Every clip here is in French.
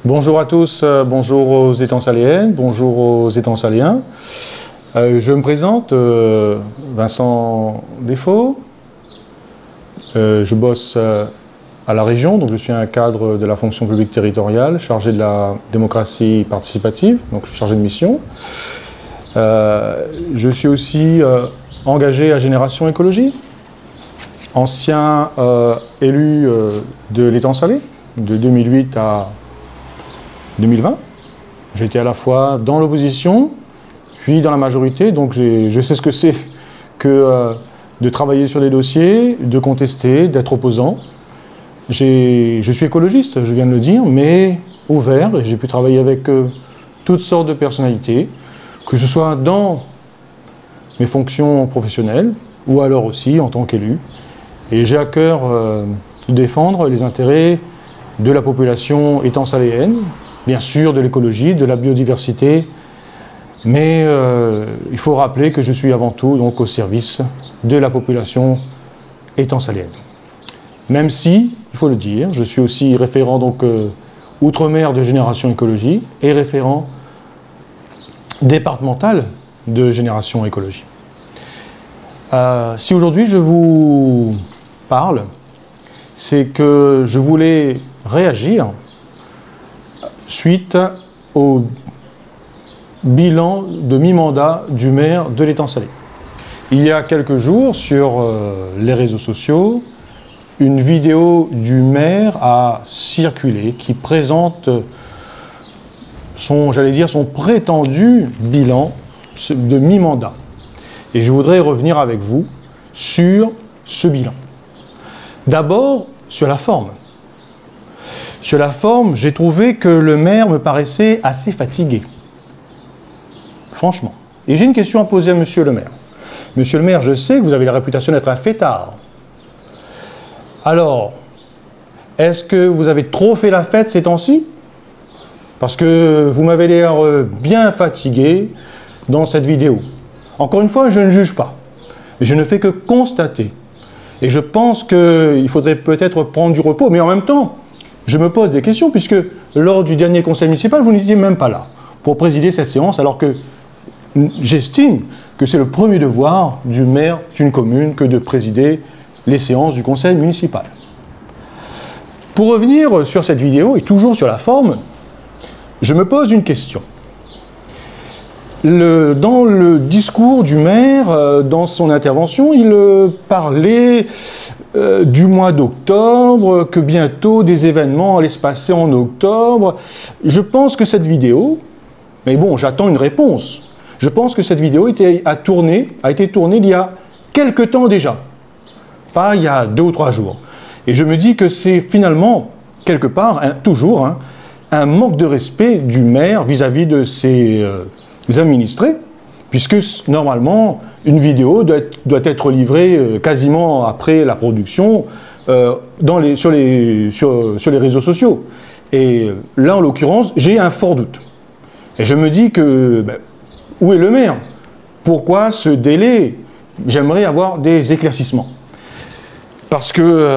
Bonjour à tous, bonjour aux étansaléennes, bonjour aux étansaléens. Je me présente, Vincent Desfaux. Je bosse à la région, donc je suis un cadre de la fonction publique territoriale, chargé de la démocratie participative, donc je suis chargé de mission. Je suis aussi engagé à Génération Écologie, ancien élu de l'Étang Salé, de 2008 à 2020. J'étais à la fois dans l'opposition, puis dans la majorité, donc je sais ce que c'est que de travailler sur des dossiers, de contester, d'être opposant. Je suis écologiste, je viens de le dire, mais ouvert, et j'ai pu travailler avec toutes sortes de personnalités, que ce soit dans mes fonctions professionnelles, ou alors aussi en tant qu'élu. Et j'ai à cœur de défendre les intérêts de la population étang-saléenne, bien sûr de l'écologie, de la biodiversité, mais il faut rappeler que je suis avant tout donc, au service de la population étang-saléenne. Même si, il faut le dire, je suis aussi référent donc outre-mer de Génération Écologie et référent départemental de Génération Écologie. Si aujourd'hui je vous parle, c'est que je voulais réagir suite au bilan de mi-mandat du maire de l'Étang Salé. Il y a quelques jours, sur les réseaux sociaux, une vidéo du maire a circulé qui présente son prétendu bilan de mi-mandat. Et je voudrais revenir avec vous sur ce bilan. D'abord, sur la forme. Sur la forme, j'ai trouvé que le maire me paraissait assez fatigué. Franchement. Et j'ai une question à poser à monsieur le maire. Monsieur le maire, je sais que vous avez la réputation d'être un fêtard. Alors, est-ce que vous avez trop fait la fête ces temps-ci? Parce que vous m'avez l'air bien fatigué dans cette vidéo. Encore une fois, je ne juge pas. Je ne fais que constater. Et je pense qu'il faudrait peut-être prendre du repos. Mais en même temps, je me pose des questions, puisque lors du dernier conseil municipal, vous n'étiez même pas là pour présider cette séance, alors que j'estime que c'est le premier devoir du maire d'une commune que de présider les séances du conseil municipal. Pour revenir sur cette vidéo, et toujours sur la forme, je me pose une question. Dans le discours du maire, dans son intervention, il parlait du mois d'octobre, que bientôt des événements allaient se passer en octobre. Je pense que cette vidéo, mais bon, j'attends une réponse. Je pense que cette vidéo a été tournée il y a quelque temps déjà, pas il y a 2 ou 3 jours. Et je me dis que c'est finalement, quelque part, toujours, un manque de respect du maire vis-à-vis de ses administrés, puisque normalement, une vidéo doit être livrée quasiment après la production sur les réseaux sociaux. Et là, en l'occurrence, j'ai un fort doute. Et je me dis que, où est le maire? Pourquoi ce délai? J'aimerais avoir des éclaircissements. Parce que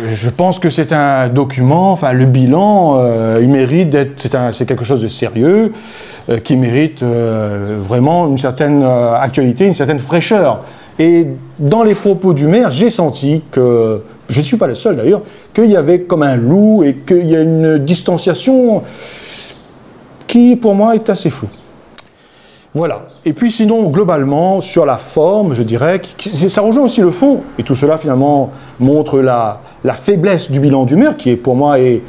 je pense que c'est un document, enfin le bilan, il mérite d'être, c'est quelque chose de sérieux, qui mérite vraiment une certaine actualité, une certaine fraîcheur. Et dans les propos du maire, j'ai senti que, je ne suis pas le seul d'ailleurs, qu'il y avait comme un loup et qu'il y a une distanciation qui pour moi est assez floue. Voilà. Et puis sinon, globalement, sur la forme, je dirais que ça rejoint aussi le fond. Et tout cela, finalement, montre la faiblesse du bilan du maire, qui, pour moi, est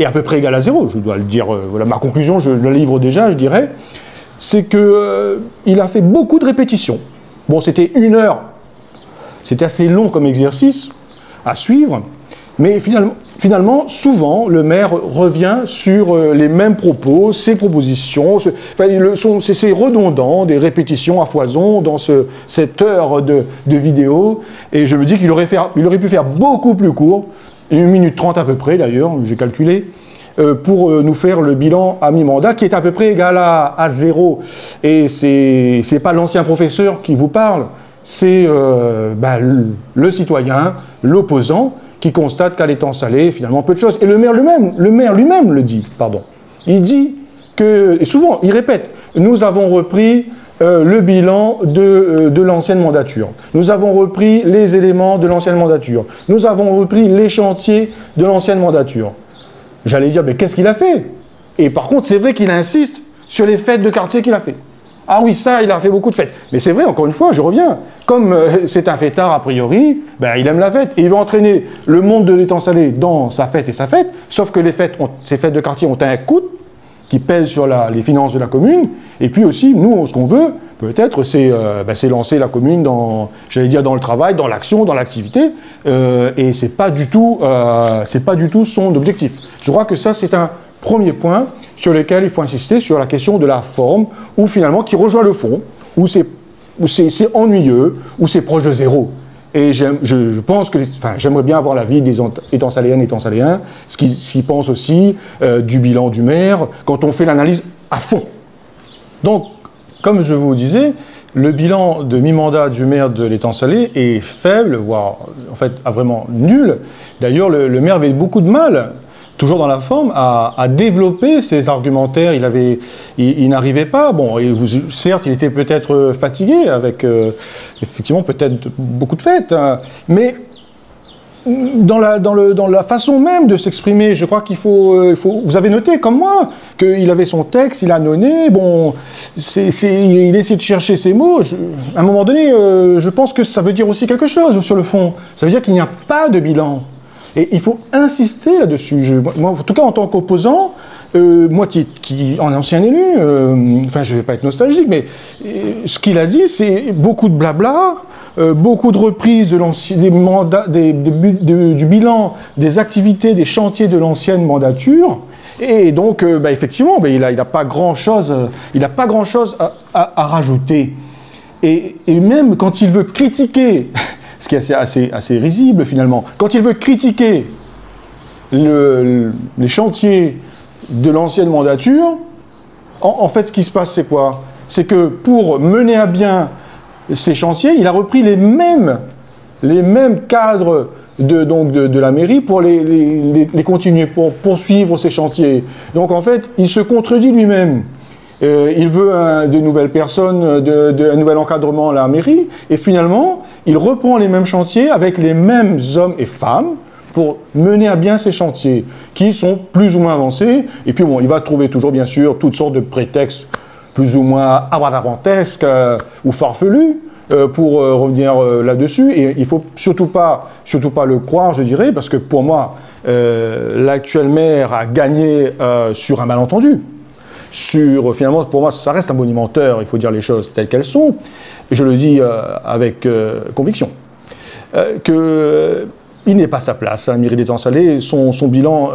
à peu près égal à 0. Je dois le dire, voilà, ma conclusion, je la livre déjà, je dirais. C'est qu'il a fait beaucoup de répétitions. Bon, c'était 1 heure. C'était assez long comme exercice à suivre. Mais finalement, souvent, le maire revient sur les mêmes propos, ses propositions. C'est redondant, des répétitions à foison dans cette heure de vidéo. Et je me dis qu'il aurait pu faire beaucoup plus court, 1 minute 30 à peu près d'ailleurs, j'ai calculé, pour nous faire le bilan à mi-mandat, qui est à peu près égal à 0. Et c'est pas l'ancien professeur qui vous parle, c'est le citoyen, l'opposant, qui constate qu'à l'Étang Salé, finalement, peu de choses. Et le maire lui-même le dit, pardon. Il dit que, et souvent, il répète, nous avons repris le bilan de l'ancienne mandature. Nous avons repris les éléments de l'ancienne mandature. Nous avons repris les chantiers de l'ancienne mandature. J'allais dire, mais qu'est-ce qu'il a fait? Et par contre, c'est vrai qu'il insiste sur les fêtes de quartier qu'il a fait. Ah oui, ça, il a fait beaucoup de fêtes. Mais c'est vrai, encore une fois, je reviens. Comme c'est un fêtard a priori, ben, il aime la fête. Et il va entraîner le monde de l'étang salé dans sa fête et sa fête. Sauf que ces fêtes de quartier ont un coût qui pèse sur les finances de la commune. Et puis aussi, nous, ce qu'on veut, peut-être, c'est lancer la commune dans, j'allais dire, dans le travail, dans l'action, dans l'activité. Et c'est pas du tout son objectif. Je crois que ça, c'est un premier point sur lequel il faut insister, sur la question de la forme, où finalement, qui rejoint le fond, où c'est ennuyeux, où c'est proche de zéro. Et je pense que, j'aimerais bien avoir l'avis des étangs saléennes et étangs saléens, ce qu'ils pensent aussi du bilan du maire, quand on fait l'analyse à fond. Donc, comme je vous disais, le bilan de mi-mandat du maire de l'étang salé est faible, voire en fait vraiment nul. D'ailleurs, le maire avait beaucoup de mal, toujours dans la forme, à développer ses argumentaires. Il n'arrivait pas. Bon, certes, il était peut-être fatigué avec, effectivement, peut-être beaucoup de fêtes, hein, mais dans la façon même de s'exprimer, je crois qu'il faut... Vous avez noté, comme moi, qu'il avait son texte, il a nonné, bon, il essaie de chercher ses mots. À un moment donné, je pense que ça veut dire aussi quelque chose sur le fond. Ça veut dire qu'il n'y a pas de bilan. Et il faut insister là-dessus. Moi, en tout cas, en tant qu'opposant, moi qui en ancien élu, enfin, je ne vais pas être nostalgique, mais ce qu'il a dit, c'est beaucoup de blabla, beaucoup de reprises du bilan des activités, des chantiers de l'ancienne mandature. Et donc, effectivement, il n'a pas grand-chose à rajouter. Et même quand il veut critiquer... ce qui est assez risible finalement. Quand il veut critiquer les chantiers de l'ancienne mandature, en fait ce qui se passe c'est quoi? C'est que pour mener à bien ces chantiers, il a repris les mêmes cadres de la mairie pour les continuer, pour poursuivre ces chantiers. Donc en fait, il se contredit lui-même. Il veut de nouvelles personnes, un nouvel encadrement à la mairie, et finalement, il reprend les mêmes chantiers avec les mêmes hommes et femmes pour mener à bien ces chantiers, qui sont plus ou moins avancés. Et puis bon, il va trouver toujours, bien sûr, toutes sortes de prétextes plus ou moins abracadabrantesques ou farfelus pour revenir là-dessus. Et il ne faut surtout pas le croire, je dirais, parce que pour moi, l'actuel maire a gagné sur un malentendu. Finalement, pour moi, ça reste un bonimenteur, il faut dire les choses telles qu'elles sont, et je le dis avec conviction, qu'il n'est pas sa place à la mairie d'étang salé. Son bilan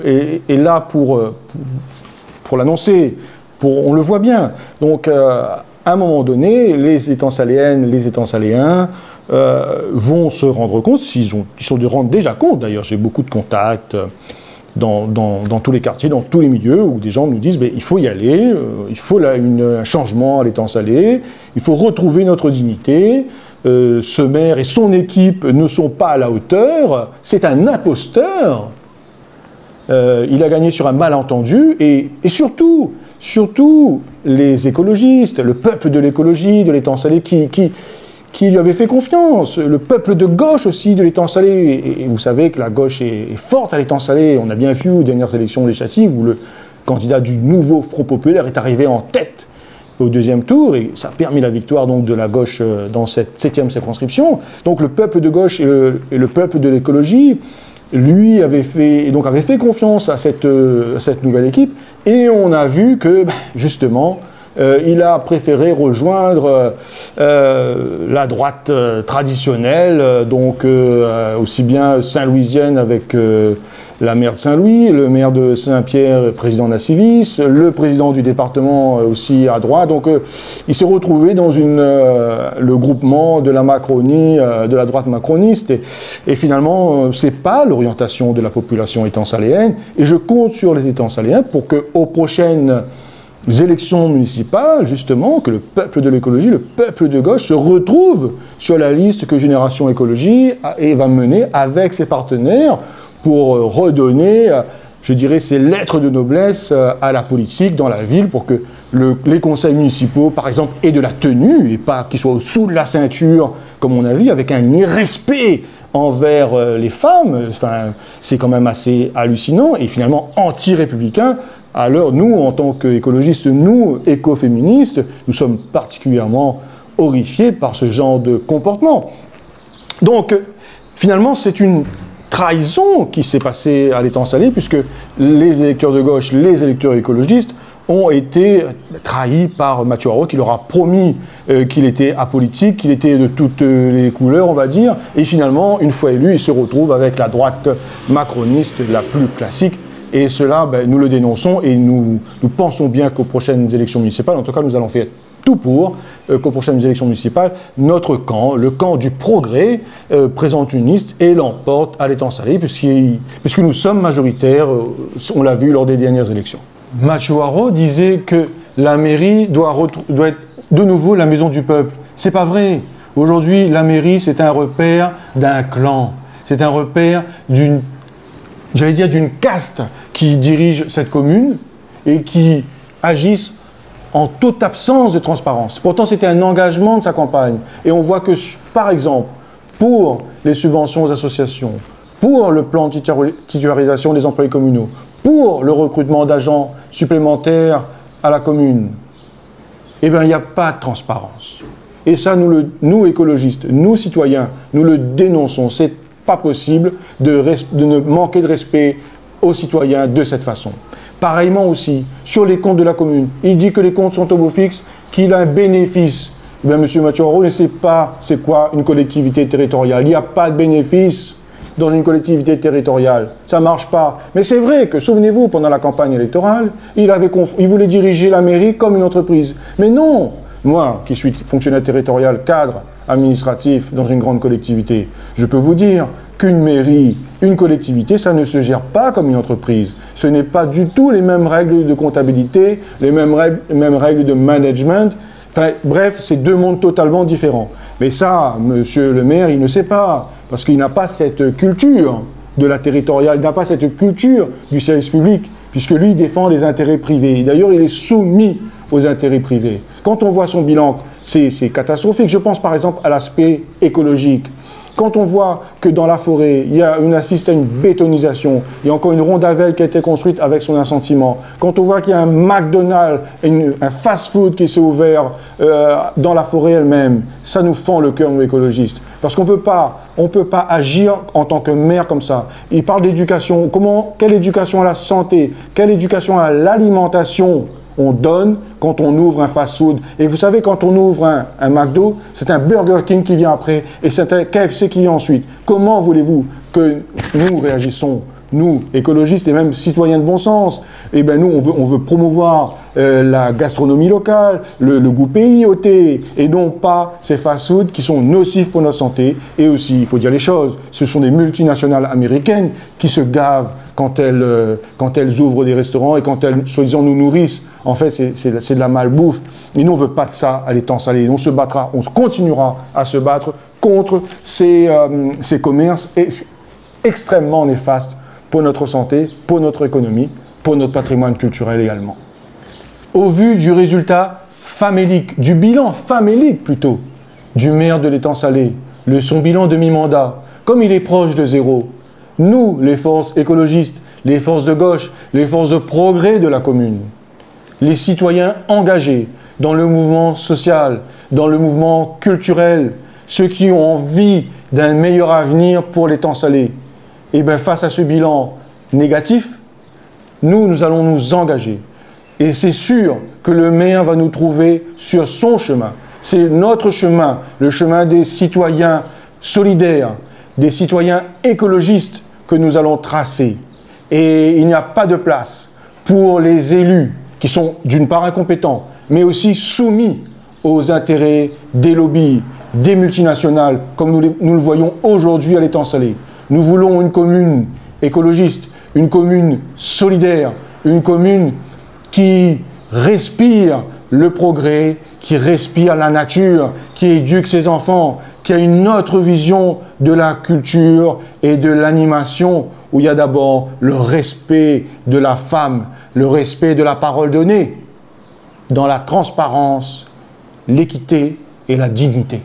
est là pour l'annoncer, on le voit bien. Donc, à un moment donné, les étangs saléennes, les étangs saléens vont se rendre compte, ils se rendent déjà compte, d'ailleurs, j'ai beaucoup de contacts, dans tous les quartiers, dans tous les milieux, où des gens nous disent il faut y aller, il faut un changement à l'étang salé, il faut retrouver notre dignité, ce maire et son équipe ne sont pas à la hauteur, c'est un imposteur, il a gagné sur un malentendu, et surtout les écologistes, le peuple de l'écologie, de l'étang salé, qui lui avait fait confiance, le peuple de gauche aussi de l'étang salé, et vous savez que la gauche est forte à l'étang salé, on a bien vu aux dernières élections législatives où le candidat du nouveau Front populaire est arrivé en tête au deuxième tour, et ça a permis la victoire donc de la gauche dans cette 7e circonscription. Donc le peuple de gauche et le peuple de l'écologie, lui, avait fait confiance à cette nouvelle équipe, et on a vu que, justement, il a préféré rejoindre la droite traditionnelle, donc aussi bien saint-louisienne avec la maire de Saint-Louis, le maire de Saint-Pierre, président de la Civis, le président du département aussi à droite. Donc il s'est retrouvé dans le groupement de la Macronie, de la droite macroniste. Et finalement, ce n'est pas l'orientation de la population étang saléenne. Et je compte sur les étangs saléens pour qu'aux prochaines élections municipales, justement, que le peuple de l'écologie, le peuple de gauche se retrouve sur la liste que Génération Écologie va mener avec ses partenaires pour redonner je dirais, ces lettres de noblesse à la politique dans la ville pour que les conseils municipaux, par exemple, aient de la tenue et pas qu'ils soient au-dessous de la ceinture, comme on a vu, avec un irrespect envers les femmes. Enfin, c'est quand même assez hallucinant et finalement anti-républicain. Alors nous, en tant qu'écologistes, nous, écoféministes, nous sommes particulièrement horrifiés par ce genre de comportement. Donc, finalement, c'est une trahison qui s'est passée à l'étang salé, puisque les électeurs de gauche, les électeurs écologistes, ont été trahis par Mathieu Haro, qui leur a promis qu'il était apolitique, qu'il était de toutes les couleurs, on va dire, et finalement, une fois élu, il se retrouve avec la droite macroniste la plus classique, et cela, ben, nous le dénonçons, et nous pensons bien qu'aux prochaines élections municipales, en tout cas, nous allons faire tout pour qu'aux prochaines élections municipales, notre camp, le camp du progrès, présente une liste et l'emporte à l'étang salé, puisque nous sommes majoritaires, on l'a vu lors des dernières élections. Mathieu Haro disait que la mairie doit être de nouveau la maison du peuple. C'est pas vrai. Aujourd'hui, la mairie, c'est un repère d'un clan. C'est un repère d'une caste qui dirige cette commune et qui agissent en toute absence de transparence. Pourtant, c'était un engagement de sa campagne. Et on voit que, par exemple, pour les subventions aux associations, pour le plan de titularisation des employés communaux, pour le recrutement d'agents supplémentaires à la commune, eh bien, il n'y a pas de transparence. Et ça, nous écologistes, nous citoyens, nous le dénonçons. C'est pas possible de ne manquer de respect aux citoyens de cette façon. Pareillement aussi, sur les comptes de la commune, il dit que les comptes sont au beau fixe, qu'il a un bénéfice. Eh bien, M. Mathieu Haro ne sait pas c'est quoi une collectivité territoriale. Il n'y a pas de bénéfice dans une collectivité territoriale. Ça ne marche pas. Mais c'est vrai que, souvenez-vous, pendant la campagne électorale, il voulait diriger la mairie comme une entreprise. Mais non! Moi, qui suis fonctionnaire territorial, cadre administratif dans une grande collectivité, je peux vous dire qu'une mairie, une collectivité, ça ne se gère pas comme une entreprise. Ce n'est pas du tout les mêmes règles de comptabilité, les mêmes règles de management. Enfin, bref, c'est deux mondes totalement différents. Mais ça, monsieur le maire, il ne sait pas, parce qu'il n'a pas cette culture de la territoriale, il n'a pas cette culture du service public, puisque lui, il défend les intérêts privés. D'ailleurs, il est soumis aux intérêts privés. Quand on voit son bilan, c'est catastrophique. Je pense par exemple à l'aspect écologique. Quand on voit que dans la forêt, il y a assiste à une bétonisation, il y a encore une rondavelle qui a été construite avec son assentiment, quand on voit qu'il y a un McDonald's, un fast-food qui s'est ouvert dans la forêt elle-même, ça nous fend le cœur, nous écologistes. Parce qu'on ne peut pas agir en tant que maire comme ça. Il parle d'éducation. Quelle éducation à la santé? Quelle éducation à l'alimentation on donne quand on ouvre un fast-food? Et vous savez, quand on ouvre un McDo, c'est un Burger King qui vient après et c'est un KFC qui vient ensuite. Comment voulez-vous que nous réagissons, nous, écologistes et même citoyens de bon sens? Eh bien, nous, on veut promouvoir la gastronomie locale, le goût pays au thé, et non pas ces fast-foods qui sont nocifs pour notre santé. Et aussi, il faut dire les choses, ce sont des multinationales américaines qui se gavent quand elles ouvrent des restaurants et quand elles, soi-disant, nous nourrissent. En fait, c'est de la malbouffe. Et nous, on ne veut pas de ça à l'étang salé. On se battra, on continuera à se battre contre ces commerces extrêmement néfastes pour notre santé, pour notre économie, pour notre patrimoine culturel également. Au vu du résultat famélique, du bilan famélique plutôt, du maire de l'étang salé, son bilan de mi-mandat, comme il est proche de zéro, nous, les forces écologistes, les forces de gauche, les forces de progrès de la commune, les citoyens engagés dans le mouvement social, dans le mouvement culturel, ceux qui ont envie d'un meilleur avenir pour l'étang salé, et bien face à ce bilan négatif, nous allons nous engager. Et c'est sûr que le maire va nous trouver sur son chemin. C'est notre chemin, le chemin des citoyens solidaires, des citoyens écologistes que nous allons tracer. Et il n'y a pas de place pour les élus qui sont d'une part incompétents, mais aussi soumis aux intérêts des lobbies, des multinationales, comme nous le voyons aujourd'hui à l'étang salé. Nous voulons une commune écologiste, une commune solidaire, une commune qui respire le progrès, qui respire la nature, qui éduque ses enfants, qui a une autre vision de la culture et de l'animation où il y a d'abord le respect de la femme, le respect de la parole donnée, dans la transparence, l'équité et la dignité.